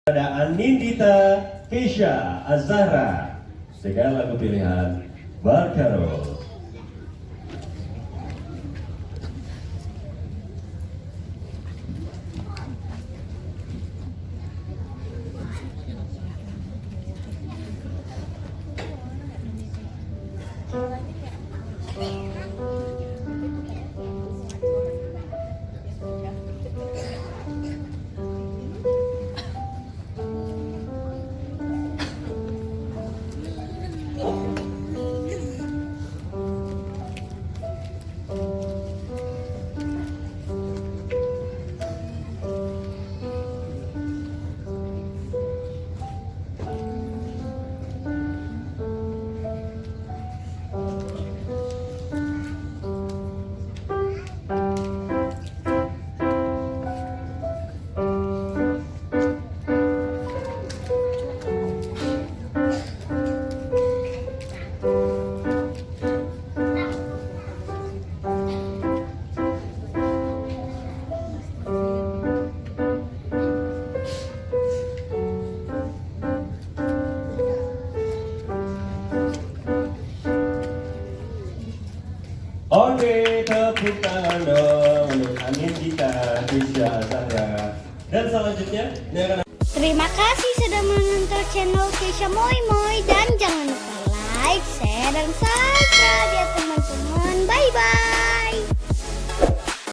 Ada Anindita, Keisha, Azahra, segala kepilihan Barkarol. Oke, tepuk tangan dong untuk Anindita, Keisha, Azahra. Dan selanjutnya, ini akan... Terima kasih sudah menonton channel Keisha Moi Moi, dan jangan lupa like, share, dan subscribe ya.